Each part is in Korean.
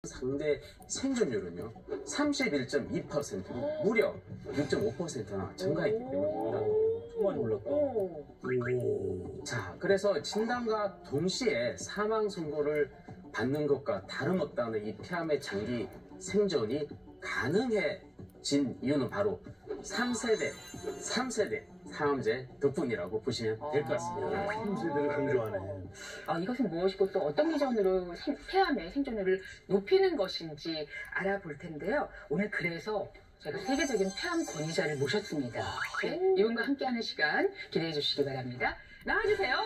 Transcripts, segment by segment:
상대 생존율은요 31.2%로 무려 6.5%나 증가했기 때문입니다. 정말 놀랐다. 자, 그래서 진단과 동시에 사망 선고를 받는 것과 다름없다는 이 폐암의 장기 생존이 가능해진 이유는 바로 3세대 항암제 덕분이라고 보시면 될 것 같습니다. 3세대를 강조하네. 이것은 무엇이고 또 어떤 기전으로 폐암의 생존율을 높이는 것인지 알아볼 텐데요. 오늘 그래서 저희가 세계적인 폐암 권위자를 모셨습니다. 네, 이분과 함께하는 시간 기대해 주시기 바랍니다. 나와주세요.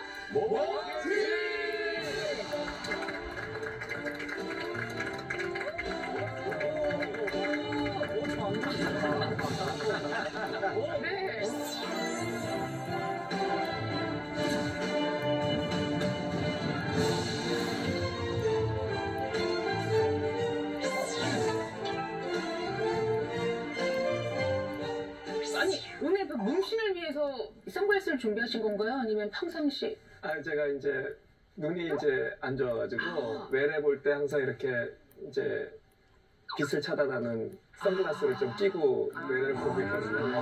네. 아니, 오늘 그 문신을 위해서 선글라스를 준비하신 건가요? 아니면 평상시? 제가 이제 눈이 이제 안 좋아가지고 외래 볼 때 항상 이렇게 이제 빛을 차단하는 선글라스를 좀 끼고 외래를 보고 있거든요.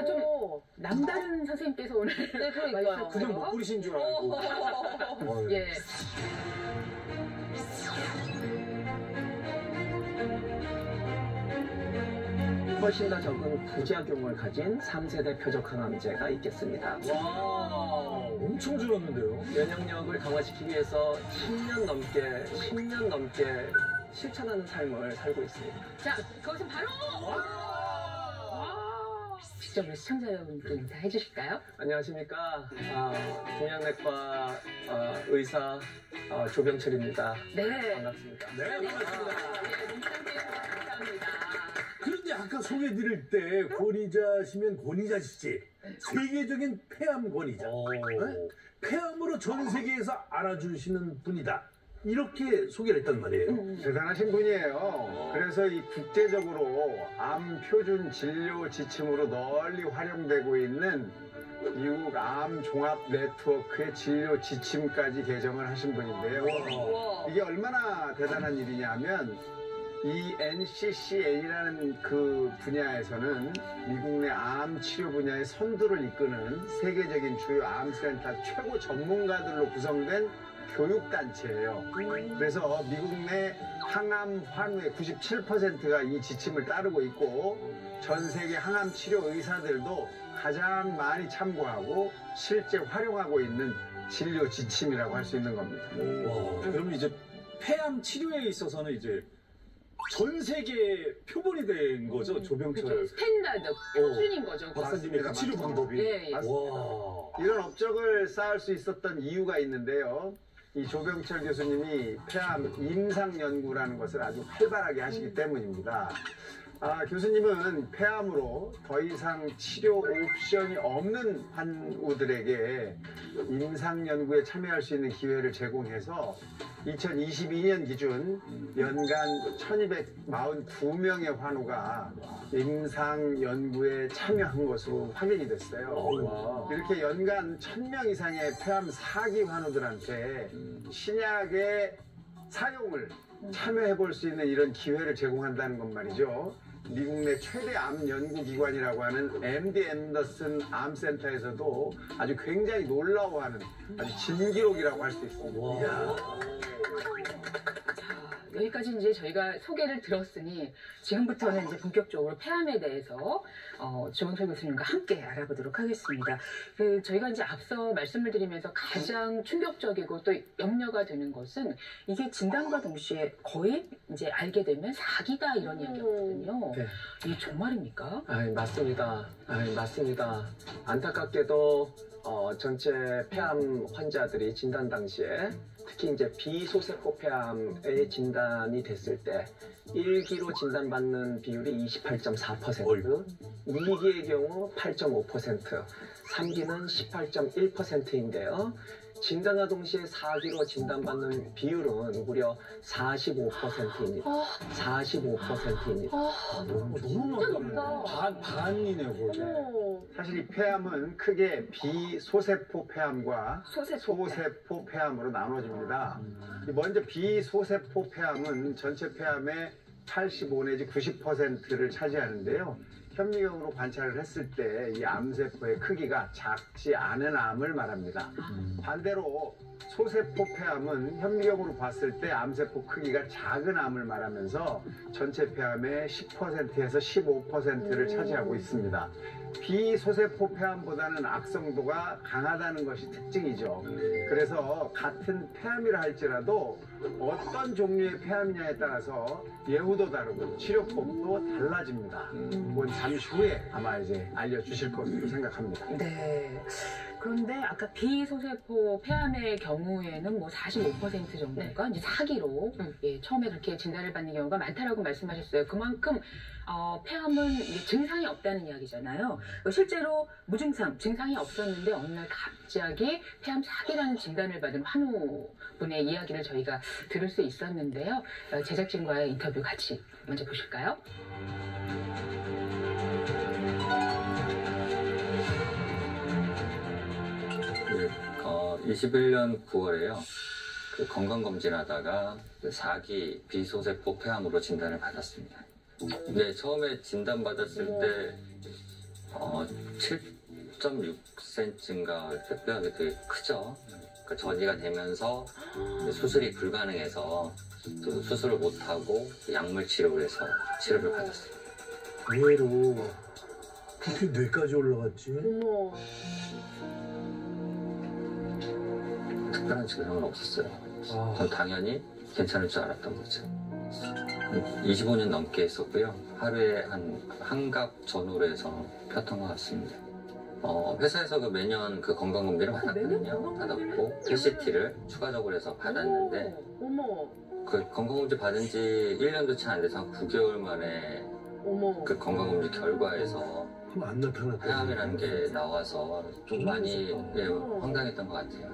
좀 남다른 선생님께서 오늘 네, 그러니까요. 그냥 못 부리신 줄 알고. 예. 훨씬 더 적은 부작용을 가진 3세대 표적 항암제가 있겠습니다. 와, 엄청 줄었는데요. 면역력을 강화시키기 위해서 10년 넘게 실천하는 삶을 살고 있습니다. 자, 그것은 바로 직접 우리 시청자 여러분께 인사해 주실까요? 안녕하십니까. 종양내과 의사 조병철입니다. 네. 반갑습니다. 네, 반갑습니다. 감사합니다. 그런데 아까 소개드릴 때 권위자시면 권위자시지. 세계적인 폐암 권위자. 네? 폐암으로 전 세계에서 알아주시는 분이다. 이렇게 소개를 했단 말이에요. 대단하신 분이에요. 그래서 이 국제적으로 암 표준 진료 지침으로 널리 활용되고 있는 미국 암 종합 네트워크의 진료 지침까지 개정을 하신 분인데요. 이게 얼마나 대단한 일이냐면 이 NCCN이라는 그 분야에서는 미국 내 암 치료 분야의 선두를 이끄는 세계적인 주요 암센터 최고 전문가들로 구성된 교육단체예요. 그래서 미국 내 항암 환우의 97%가 이 지침을 따르고 있고 전 세계 항암 치료 의사들도 가장 많이 참고하고 실제 활용하고 있는 진료 지침이라고 할 수 있는 겁니다. 와, 그러면 이제 폐암 치료에 있어서는 이제 전 세계 표본이 된 거죠, 조병철. 그렇죠. 스탠다드 표준인 거죠. 박사님의 그 치료 방법이. 예, 예. 와. 이런 업적을 쌓을 수 있었던 이유가 있는데요. 이 조병철 교수님이 폐암 임상 연구라는 것을 아주 활발하게 하시기 때문입니다. 교수님은 폐암으로 더 이상 치료 옵션이 없는 환우들에게 임상 연구에 참여할 수 있는 기회를 제공해서 2022년 기준 연간 1249명의 환우가 임상 연구에 참여한 것으로 확인이 됐어요. 이렇게 연간 1000명 이상의 폐암 4기 환우들한테 신약의 사용을 참여해 볼 수 있는 이런 기회를 제공한다는 것 말이죠. 미국 내 최대 암 연구기관이라고 하는 MD 앤더슨 암센터에서도 아주 굉장히 놀라워하는 아주 진기록이라고 할 수 있습니다. 여기까지 이제 저희가 소개를 들었으니 지금부터는 이제 본격적으로 폐암에 대해서 조병철 교수님과 함께 알아보도록 하겠습니다. 저희가 이제 앞서 말씀을 드리면서 가장 충격적이고 또 염려가 되는 것은 이게 진단과 동시에 거의 이제 알게 되면 사기다 이런 이야기였거든요. 네. 이게 정말입니까? 맞습니다. 맞습니다. 안타깝게도 전체 폐암 환자들이 진단 당시에 특히 이제 비소세포 폐암의 진단이 됐을 때 1기로 진단받는 비율이 28.4%, 2기의 경우 8.5%, 3기는 18.1%인데요. 진단과 동시에 사기로 진단받는 비율은 무려 45%입니다. 45%입니다. 너무 많다. 반이네, 그게. 사실 이 폐암은 크게 비소세포 폐암과 소세포 폐암으로 나눠집니다. 먼저 비소세포 폐암은 전체 폐암의 85 내지 90%를 차지하는데요. 현미경으로 관찰을 했을 때 이 암세포의 크기가 작지 않은 암을 말합니다. 반대로 소세포 폐암은 현미경으로 봤을 때 암세포 크기가 작은 암을 말하면서 전체 폐암의 10%에서 15%를 차지하고 있습니다. 비소세포 폐암보다는 악성도가 강하다는 것이 특징이죠. 그래서 같은 폐암이라 할지라도 어떤 종류의 폐암이냐에 따라서 예후도 다르고 치료법도 달라집니다. 그건 잠시 후에 아마 이제 알려주실 것으로 생각합니다. 네. 그런데 아까 비소세포 폐암의 경우에는 뭐 45% 정도가 이제 사기로 처음에 그렇게 진단을 받는 경우가 많다라고 말씀하셨어요. 그만큼 폐암은 이제 증상이 없다는 이야기잖아요. 실제로 무증상, 증상이 없었는데 어느 날 갑자기 폐암 사기라는 진단을 받은 환우분의 이야기를 저희가 들을 수 있었는데요. 제작진과의 인터뷰 같이 먼저 보실까요? 21년 9월에요. 그 건강검진하다가 4기 비소세포 폐암으로 진단을 받았습니다. 네, 처음에 진단받았을 때 7.6cm인가 뼈가 되게 크죠. 그 전이가 되면서 수술이 불가능해서 수술을 못하고 약물 치료를 해서 치료를 받았어요. 의외로 그렇게 뇌까지 올라갔지? 어머. 특별한 증상은 없었어요. 전 당연히 괜찮을 줄 알았던 거죠. 25년 넘게 했었고요. 하루에 한갑 전후로 해서 폈던 것 같습니다. 회사에서 매년 그 건강검진을 받았거든요. 받았고 PCT를 추가적으로 해서 받았는데 어머. 그 건강검진 받은 지 1년도 채 안 돼서 한 9개월 만에 어머. 그 건강검진 결과에서 그럼 안 나타났다. 폐암이라는 게 나와서 좀 많이 황당했던 것 같아요.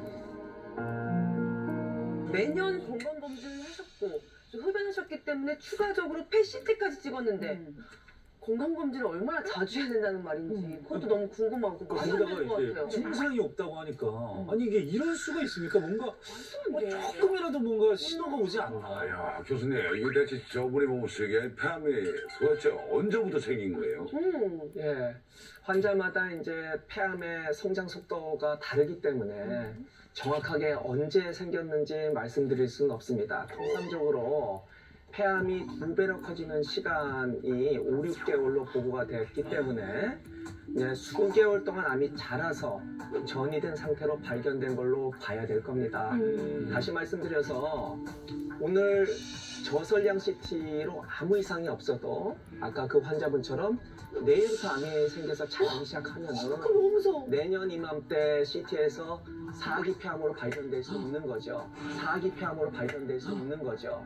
매년 건강검진을 하셨고 흡연하셨기 때문에 추가적으로 PCT까지 찍었는데 건강검진을 얼마나 자주 해야 된다는 말인지 그것도 너무 궁금하고 말이 안 되는 것 거기다가 이제 같아요. 증상이 없다고 하니까 아니 이게 이럴 수가 있습니까? 뭔가 네. 조금이라도 뭔가 신호가 오지 않나. 야, 교수님, 이거 대체 저분이 몸속에 폐암이 도대체 언제부터 생긴 거예요? 예, 환자마다 이제 폐암의 성장 속도가 다르기 때문에 정확하게 언제 생겼는지 말씀드릴 수는 없습니다. 통상적으로 폐암이 2배로 커지는 시간이 5, 6개월로 보고가 됐기 때문에 수개월 동안 암이 자라서 전이 된 상태로 발견된 걸로 봐야 될 겁니다. 다시 말씀드려서 오늘 저설량 CT로 아무 이상이 없어도 아까 그 환자분처럼 내일부터 암이 생겨서 자라기 시작하면 너무 무서워. 내년 이맘때 CT에서 4기 폐암으로 발견될 수 있는 거죠. 4기 폐암으로 발견될 수 있는 거죠.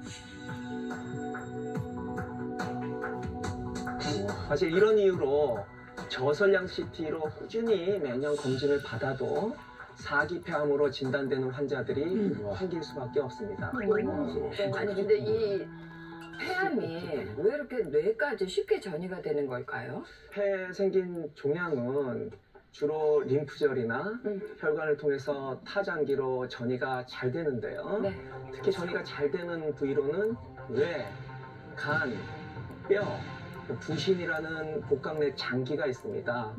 사실 이런 이유로 저설량 CT로 꾸준히 매년 검진을 받아도 4기 폐암으로 진단되는 환자들이 생길 수밖에 없습니다. 아니 근데 이 폐암이 왜 이렇게 뇌까지 쉽게 전이가 되는 걸까요? 폐에 생긴 종양은 주로 림프절이나 혈관을 통해서 타장기로 전이가 잘 되는데요. 네. 특히 전이가 잘 되는 부위로는 뇌, 간, 뼈, 부신이라는 복강 내 장기가 있습니다.